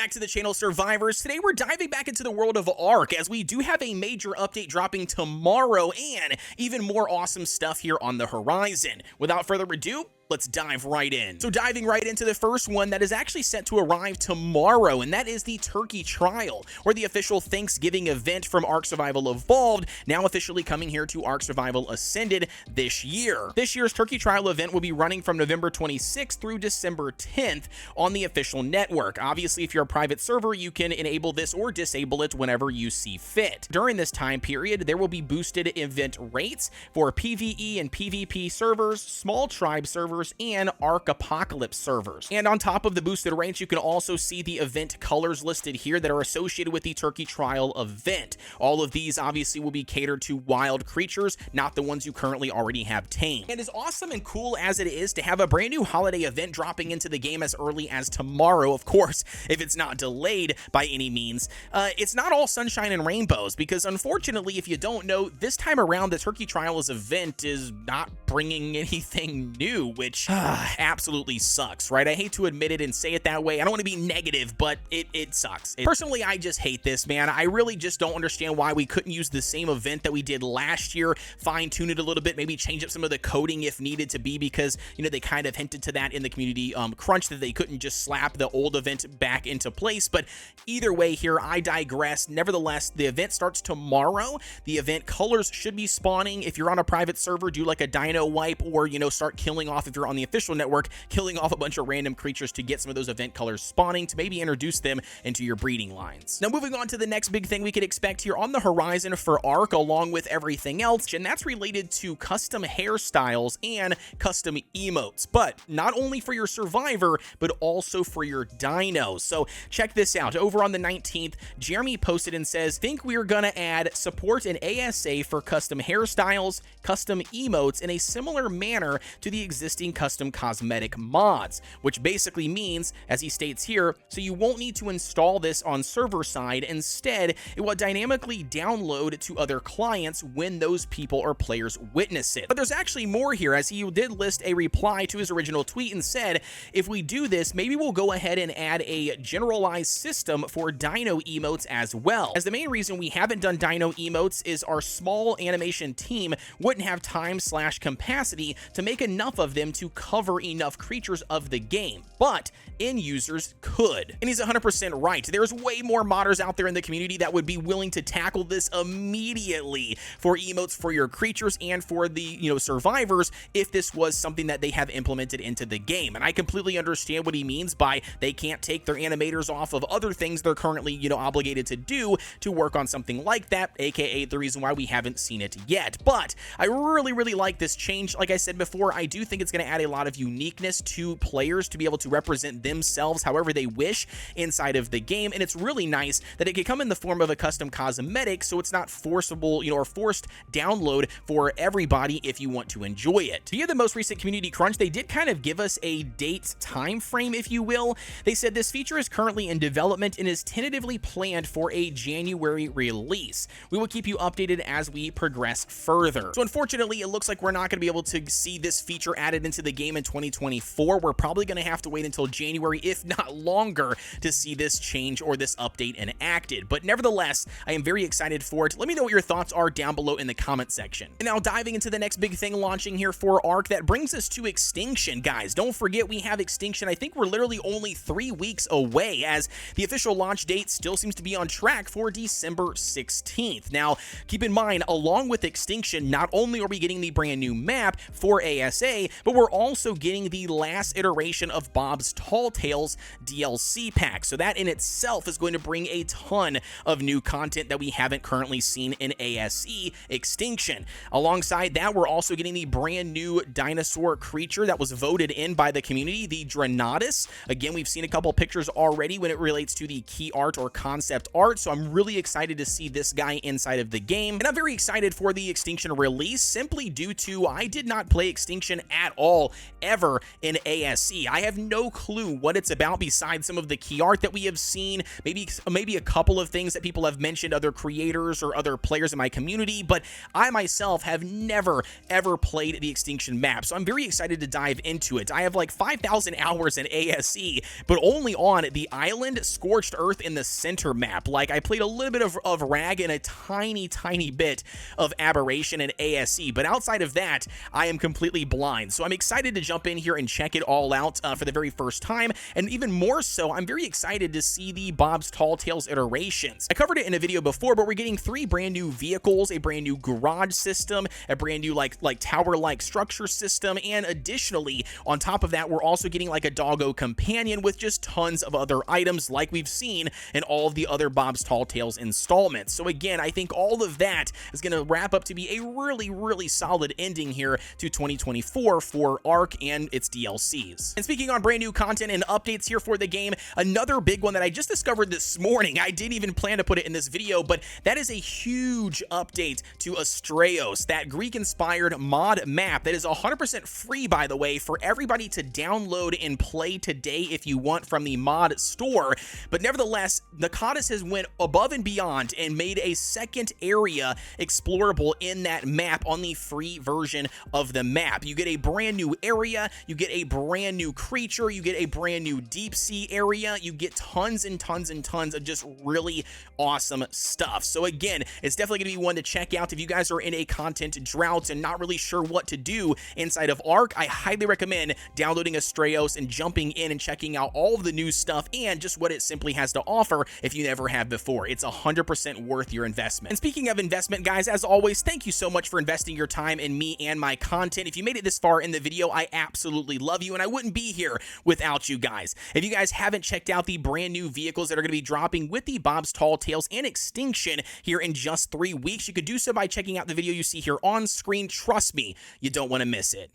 back to the channel, survivors. Today we're diving back into the world of ARK, as we do have a major update dropping tomorrow and even more awesome stuff here on the horizon. Without further ado, let's dive right in. So diving right into the first one that is actually set to arrive tomorrow, and that is the Turkey Trial, or the official Thanksgiving event from ARK Survival Evolved, now officially coming here to ARK Survival Ascended this year. This year's Turkey Trial event will be running from November 26th through December 10th on the official network. Obviously, if you're a private server, you can enable this or disable it whenever you see fit. During this time period, there will be boosted event rates for PvE and PvP servers, small tribe servers, and ARK Apocalypse servers. And on top of the boosted rates, you can also see the event colors listed here that are associated with the Turkey Trial event. All of these obviously will be catered to wild creatures, not the ones you currently already have tamed. And as awesome and cool as it is to have a brand new holiday event dropping into the game as early as tomorrow, of course, if it's not delayed by any means, it's not all sunshine and rainbows, because unfortunately, if you don't know, this time around the Turkey Trials event is not bringing anything new, which absolutely sucks, right? I hate to admit it and say it that way. I don't want to be negative, but it sucks. Personally, I just hate this, man. I really just don't understand why we couldn't use the same event that we did last year, fine-tune it a little bit, maybe change up some of the coding if needed to be, because, you know, they kind of hinted to that in the community crunch, that they couldn't just slap the old event back into place. But either way here, I digress. Nevertheless, the event starts tomorrow. The event colors should be spawning. If you're on a private server, do like a dino wipe, or, you know, start killing off, if you're on the official network, killing off a bunch of random creatures to get some of those event colors spawning to maybe introduce them into your breeding lines. Now, moving on to the next big thing we could expect here on the horizon for ARK, along with everything else, and that's related to custom hairstyles and custom emotes, but not only for your survivor, but also for your dinos. So check this out. Over on the 19th, Jeremy posted and says, think we are gonna add support and ASA for custom hairstyles, custom emotes in a similar manner to the existing custom cosmetic mods, which basically means, as he states here, so you won't need to install this on server side. Instead, it will dynamically download to other clients when those people or players witness it. But there's actually more here, as he did list a reply to his original tweet and said, if we do this, maybe we'll go ahead and add a generalized system for dino emotes as well, as the main reason we haven't done dino emotes is our small animation team wouldn't have time/capacity to make enough of them to cover enough creatures of the game, but end users could. And he's 100% right. There's way more modders out there in the community that would be willing to tackle this immediately for emotes for your creatures and for the, you know, survivors, if this was something that they have implemented into the game. And I completely understand what he means by they can't take their animators off of other things they're currently, you know, obligated to do to work on something like that, aka the reason why we haven't seen it yet. But I really like this change. Like I said before, I do think it's going to add a lot of uniqueness to players to be able to represent themselves however they wish inside of the game. And it's really nice that it can come in the form of a custom cosmetic, so it's not forcible, you know, or forced download for everybody if you want to enjoy it. Via the most recent community crunch, they did kind of give us a date time frame, if you will. They said this feature is currently in development and is tentatively planned for a January release. We will keep you updated as we progress further. So unfortunately, it looks like we're not going to be able to see this feature added into the game in 2024. We're probably going to have to wait until January, if not longer, to see this change or this update enacted. But nevertheless, I am very excited for it. Let me know what your thoughts are down below in the comment section. And now diving into the next big thing launching here for ARK, that brings us to Extinction, guys. Don't forget we have Extinction. I think we're literally only 3 weeks away, as the official launch date still seems to be on track for December 16th. Now, keep in mind, along with Extinction, not only are we getting the brand new map for ASA, but we're also getting the last iteration of Bob's Tall Tales DLC pack. So that in itself is going to bring a ton of new content that we haven't currently seen in ASE Extinction. Alongside that, we're also getting the brand new dinosaur creature that was voted in by the community, the Datus. Again, we've seen a couple pictures already when it relates to the key art or concept art, so I'm really excited to see this guy inside of the game. And I'm very excited for the Extinction release, simply due to I did not play Extinction at all all ever in ASE. I have no clue what it's about besides some of the key art that we have seen, maybe a couple of things that people have mentioned, other creators or other players in my community, but I myself have never ever played the Extinction map, so I'm very excited to dive into it. I have like 5,000 hours in ASE, but only on the island, Scorched Earth in the center map. Like, I played a little bit of Rag and a tiny bit of Aberration in ASE, but outside of that, I am completely blind. So I'm excited to jump in here and check it all out for the very first time, and even more so, I'm very excited to see the Bob's Tall Tales iterations. I covered it in a video before, but we're getting 3 brand new vehicles, a brand new garage system, a brand new like tower-like structure system, and additionally, on top of that, we're also getting like a doggo companion with just tons of other items like we've seen in all of the other Bob's Tall Tales installments. So again, I think all of that is going to wrap up to be a really solid ending here to 2024 for ARK and its DLCs. And speaking on brand new content and updates here for the game, another big one that I just discovered this morning, I didn't even plan to put it in this video, but that is a huge update to Astraeos, that Greek-inspired mod map that is 100% free, by the way, for everybody to download and play today if you want from the mod store. But nevertheless, Datus has went above and beyond and made a second area explorable in that map on the free version of the map. You get a brand new area, you get a brand new creature, you get a brand new deep sea area, you get tons and tons of just really awesome stuff. So again, it's definitely going to be one to check out if you guys are in a content drought and not really sure what to do inside of ARK. I highly recommend downloading Astraeos and jumping in and checking out all of the new stuff and just what it simply has to offer if you never have before. It's 100% worth your investment. And speaking of investment, guys, as always, thank you so much for investing your time in me and my content. If you made it this far in the video, I absolutely love you, and I wouldn't be here without you guys. If you guys haven't checked out the brand new vehicles that are going to be dropping with the Bob's Tall Tales and Extinction here in just 3 weeks, you could do so by checking out the video you see here on screen. Trust me, you don't want to miss it.